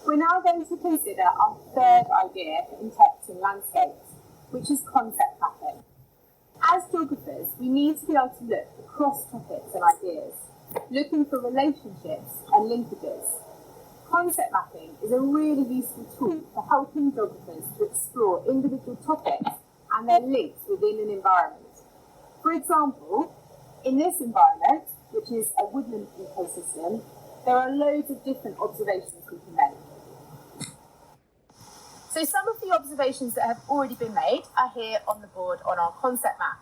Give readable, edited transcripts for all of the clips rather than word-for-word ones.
We're now going to consider our third idea for interpreting landscapes, which is concept mapping. As geographers, we need to be able to look across topics and ideas, looking for relationships and linkages. Concept mapping is a really useful tool for helping geographers to explore individual topics and their links within an environment. For example, in this environment, which is a woodland ecosystem, there are loads of different observations we can make. So some of the observations that have already been made are here on the board on our concept map.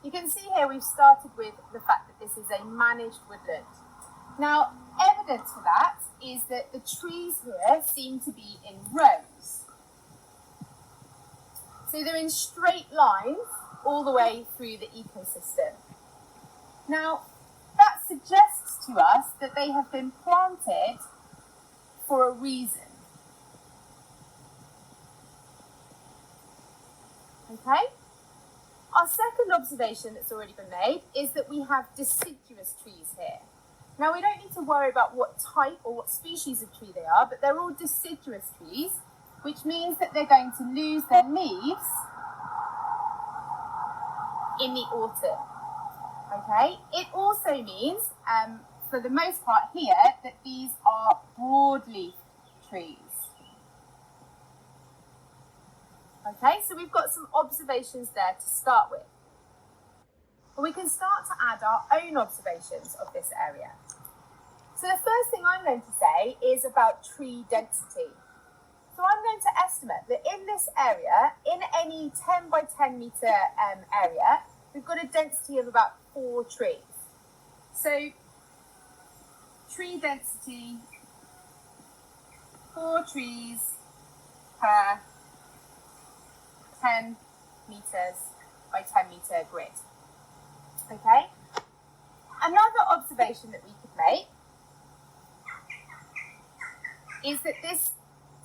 You can see here we've started with the fact that this is a managed woodland. Now, evidence for that is that the trees here seem to be in rows. So they're in straight lines all the way through the ecosystem. Now, that suggests to us that they have been planted for a reason. Okay? Our second observation that's already been made is that we have deciduous trees here. Now, we don't need to worry about what type or what species of tree they are, but they're all deciduous trees, which means that they're going to lose their leaves in the autumn. Okay? It also means, for the most part here, that these are broadleaf trees. Okay, so we've got some observations there to start with. But we can start to add our own observations of this area. So the first thing I'm going to say is about tree density. So I'm going to estimate that in this area, in any 10 by 10 metre area, we've got a density of about 4 trees. So tree density, 4 trees per 10 metres by 10 metre grid. Okay? Another observation that we could make is that this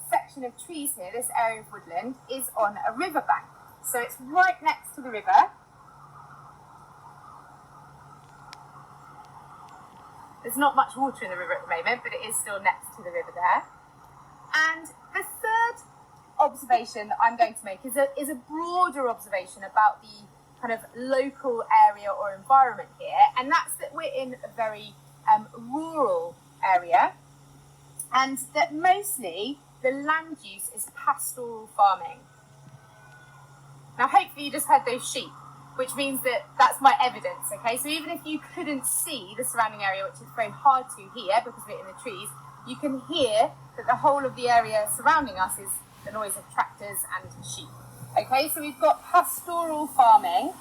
section of trees here, this area of woodland, is on a riverbank. So it's right next to the river. There's not much water in the river at the moment, but it is still next to the river there. And the third observation that I'm going to make is a broader observation about the kind of local area or environment here, and that's that we're in a very rural area, and that mostly the land use is pastoral farming. Now, hopefully you just heard those sheep, which means that that's my evidence, okay? So even if you couldn't see the surrounding area, which is very hard to hear because we're in the trees, you can hear that the whole of the area surrounding us is the noise of tractors and sheep. Okay, so we've got pastoral farming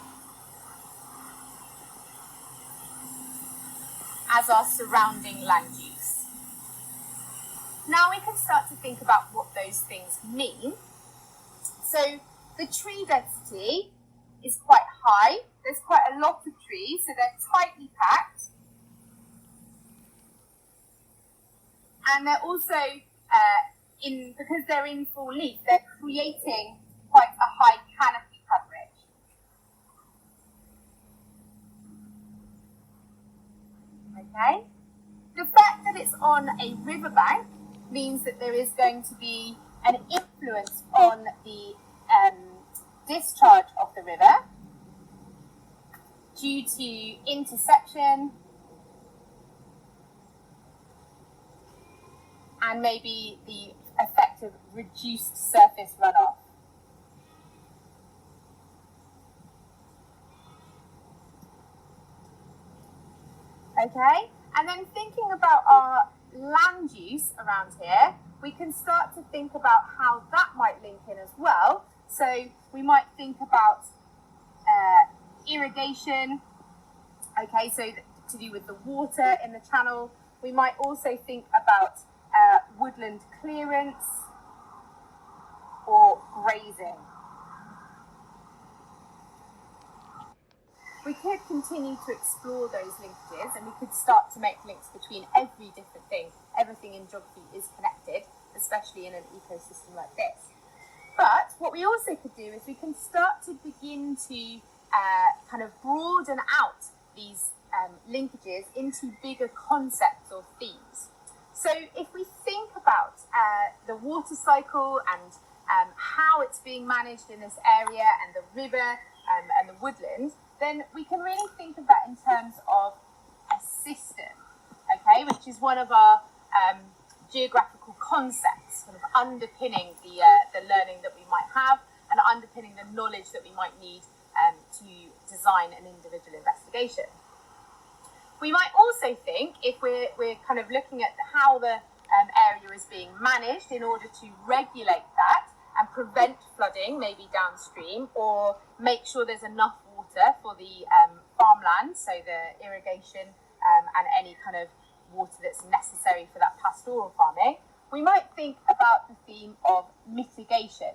as our surrounding land use. Now we can start to think about what those things mean. So the tree density is quite high. There's quite a lot of trees, so they're tightly packed. And they're also, because they're in full leaf, they're creating quite a high canopy coverage. Okay? The fact that it's on a riverbank means that there is going to be an influence on the discharge of the river due to interception and maybe the effect of reduced surface runoff. Okay, and then thinking about our land use around here, we can start to think about how that might link in as well. So we might think about irrigation, okay, so to do with the water in the channel. We might also think about woodland clearance or grazing. We could continue to explore those linkages, and we could start to make links between every different thing. Everything in geography is connected, especially in an ecosystem like this. But what we also could do is we can start to begin to kind of broaden out these linkages into bigger concepts or themes. So if we think about the water cycle and how it's being managed in this area and the river and the woodland, then we can really think of that in terms of a system, okay, which is one of our geographical concepts, sort of underpinning the learning that we might have and underpinning the knowledge that we might need to design an individual investigation. We might also think, if we're kind of looking at how the area is being managed in order to regulate that and prevent flooding, maybe downstream, or make sure there's enough water for the farmland, so the irrigation and any kind of water that's necessary for that pastoral farming, we might think about the theme of mitigation.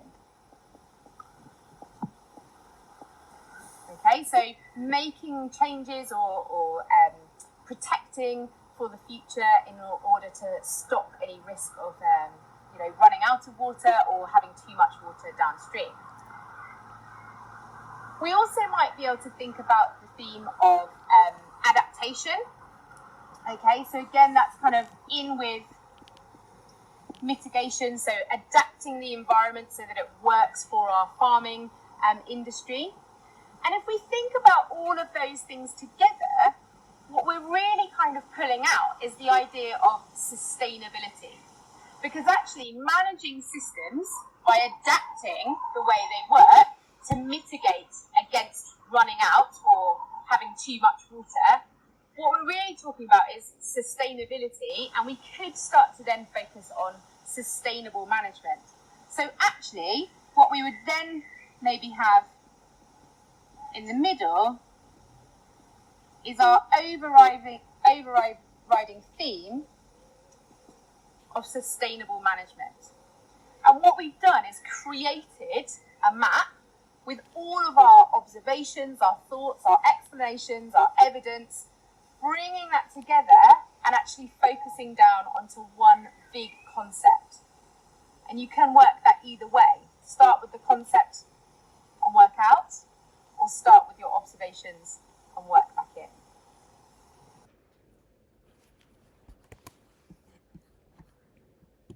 Okay, so making changes or protecting for the future in order to stop any risk of running out of water or having too much water downstream. We also might be able to think about the theme of adaptation. Okay, so again, that's kind of in with mitigation, so adapting the environment so that it works for our farming industry. And if we think about all of those things together, what we're really kind of pulling out is the idea of sustainability. Because actually managing systems by adapting the way they work to mitigate against running out or having too much water, what we're really talking about is sustainability, and we could start to then focus on sustainable management. So actually, what we would then maybe have in the middle is our overriding theme of sustainable management. And what we've done is created a map with all of our observations, our thoughts, our explanations, our evidence, bringing that together and actually focusing down onto one big concept. And you can work that either way. Start with the concept and work out,